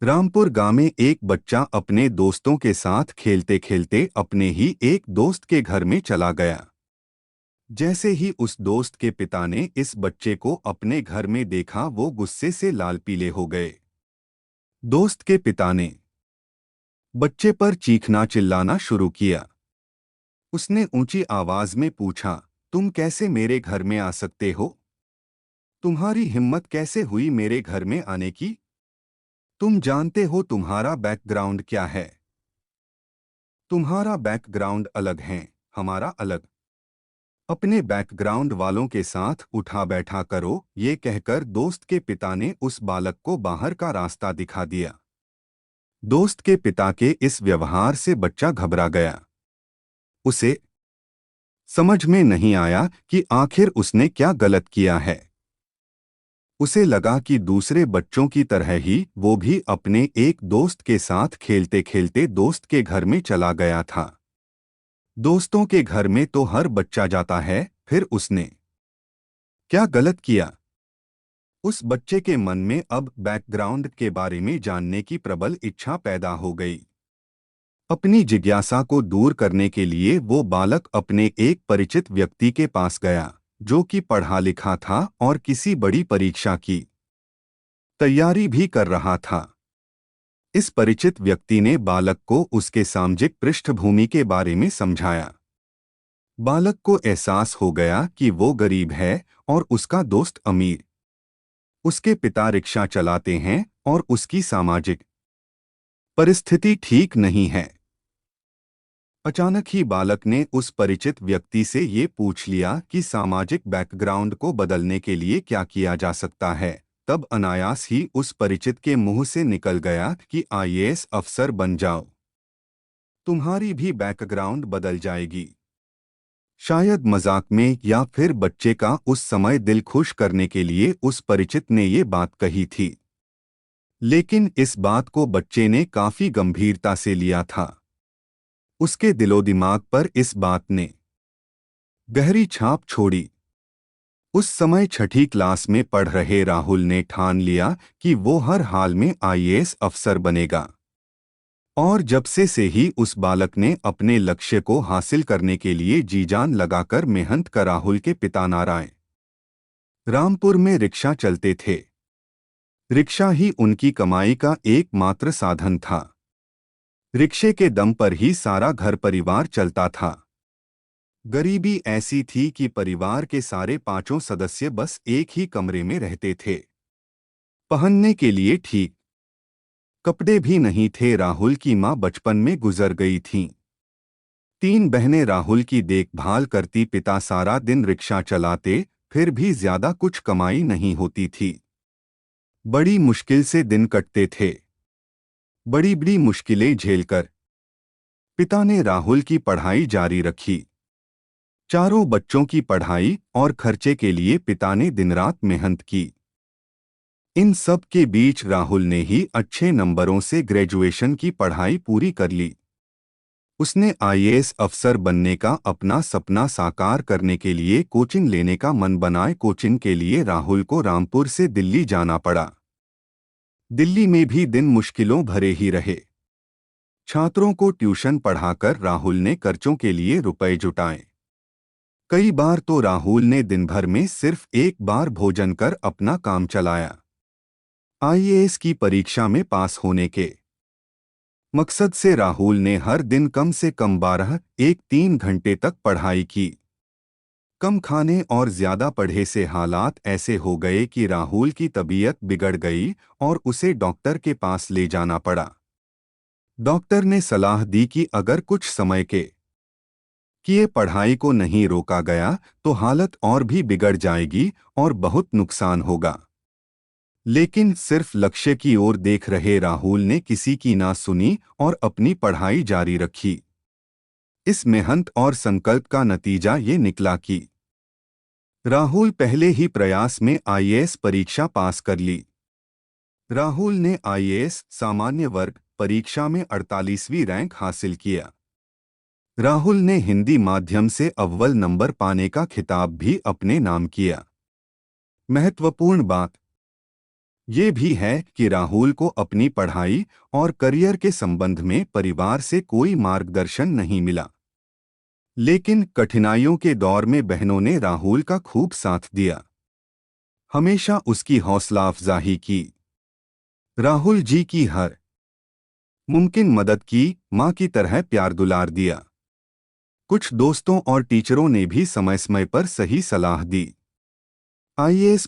रामपुर गांव में एक बच्चा अपने दोस्तों के साथ खेलते खेलते अपने ही एक दोस्त के घर में चला गया। जैसे ही उस दोस्त के पिता ने इस बच्चे को अपने घर में देखा, वो गुस्से से लाल पीले हो गए। दोस्त के पिता ने बच्चे पर चीखना चिल्लाना शुरू किया। उसने ऊंची आवाज में पूछा, तुम कैसे मेरे घर में आ सकते हो? तुम्हारी हिम्मत कैसे हुई मेरे घर में आने की? तुम जानते हो तुम्हारा बैकग्राउंड क्या है? तुम्हारा बैकग्राउंड अलग है, हमारा अलग। अपने बैकग्राउंड वालों के साथ उठा बैठा करो, ये कहकर दोस्त के पिता ने उस बालक को बाहर का रास्ता दिखा दिया। दोस्त के पिता के इस व्यवहार से बच्चा घबरा गया। उसे समझ में नहीं आया कि आखिर उसने क्या गलत किया है। उसे लगा कि दूसरे बच्चों की तरह ही वो भी अपने एक दोस्त के साथ खेलते खेलते दोस्त के घर में चला गया था। दोस्तों के घर में तो हर बच्चा जाता है, फिर उसने क्या गलत किया? उस बच्चे के मन में अब बैकग्राउंड के बारे में जानने की प्रबल इच्छा पैदा हो गई। अपनी जिज्ञासा को दूर करने के लिए वो बालक अपने एक परिचित व्यक्ति के पास गया, जो कि पढ़ा लिखा था और किसी बड़ी परीक्षा की तैयारी भी कर रहा था। इस परिचित व्यक्ति ने बालक को उसके सामाजिक पृष्ठभूमि के बारे में समझाया। बालक को एहसास हो गया कि वो गरीब है और उसका दोस्त अमीर। उसके पिता रिक्शा चलाते हैं और उसकी सामाजिक परिस्थिति ठीक नहीं है। अचानक ही बालक ने उस परिचित व्यक्ति से ये पूछ लिया कि सामाजिक बैकग्राउंड को बदलने के लिए क्या किया जा सकता है। तब अनायास ही उस परिचित के मुंह से निकल गया कि आईएएस अफसर बन जाओ, तुम्हारी भी बैकग्राउंड बदल जाएगी। शायद मजाक में या फिर बच्चे का उस समय दिल खुश करने के लिए उस परिचित ने ये बात कही थी, लेकिन इस बात को बच्चे ने काफी गंभीरता से लिया था। उसके दिलो-दिमाग पर इस बात ने गहरी छाप छोड़ी। उस समय छठी क्लास में पढ़ रहे राहुल ने ठान लिया कि वो हर हाल में आईएएस अफसर बनेगा। और जब से ही उस बालक ने अपने लक्ष्य को हासिल करने के लिए जी जान लगाकर मेहनत कर राहुल के पिता नारायण रामपुर में रिक्शा चलते थे। रिक्शा ही उनकी कमाई का एकमात्र साधन था। रिक्शे के दम पर ही सारा घर परिवार चलता था। गरीबी ऐसी थी कि परिवार के सारे पांचों सदस्य बस एक ही कमरे में रहते थे। पहनने के लिए ठीक कपड़े भी नहीं थे। राहुल की मां बचपन में गुजर गई थीं। तीन बहनें राहुल की देखभाल करती, पिता सारा दिन रिक्शा चलाते, फिर भी ज्यादा कुछ कमाई नहीं होती थी। बड़ी मुश्किल से दिन कटते थे। बड़ी बड़ी मुश्किलें झेलकर पिता ने राहुल की पढ़ाई जारी रखी। चारों बच्चों की पढ़ाई और खर्चे के लिए पिता ने दिन रात मेहनत की। इन सब के बीच राहुल ने ही अच्छे नंबरों से ग्रेजुएशन की पढ़ाई पूरी कर ली। उसने आईएएस अफसर बनने का अपना सपना साकार करने के लिए कोचिंग लेने का मन बनाए। कोचिंग के लिए राहुल को रामपुर से दिल्ली जाना पड़ा। दिल्ली में भी दिन मुश्किलों भरे ही रहे। छात्रों को ट्यूशन पढ़ाकर राहुल ने खर्चों के लिए रुपए जुटाए। कई बार तो राहुल ने दिन भर में सिर्फ एक बार भोजन कर अपना काम चलाया। आईएएस की परीक्षा में पास होने के मकसद से राहुल ने हर दिन कम से कम 12-13 घंटे तक पढ़ाई की। कम खाने और ज्यादा पढ़े से हालात ऐसे हो गए कि राहुल की तबीयत बिगड़ गई और उसे डॉक्टर के पास ले जाना पड़ा। डॉक्टर ने सलाह दी कि अगर कुछ समय के किए पढ़ाई को नहीं रोका गया तो हालत और भी बिगड़ जाएगी और बहुत नुकसान होगा। लेकिन सिर्फ लक्ष्य की ओर देख रहे राहुल ने किसी की ना सुनी और अपनी पढ़ाई जारी रखी। इस मेहनत और संकल्प का नतीजा ये निकला कि राहुल पहले ही प्रयास में आईएएस परीक्षा पास कर ली। राहुल ने आईएएस सामान्य वर्ग परीक्षा में 48वीं रैंक हासिल किया। राहुल ने हिंदी माध्यम से अव्वल नंबर पाने का खिताब भी अपने नाम किया। महत्वपूर्ण बात ये भी है कि राहुल को अपनी पढ़ाई और करियर के संबंध में परिवार से कोई मार्गदर्शन नहीं मिला। लेकिन कठिनाइयों के दौर में बहनों ने राहुल का खूब साथ दिया, हमेशा उसकी हौसला अफजाई की। राहुल जी की हर मुमकिन मदद की, माँ की तरह प्यार दुलार दिया। कुछ दोस्तों और टीचरों ने भी समय समय पर सही सलाह दी। आईएएस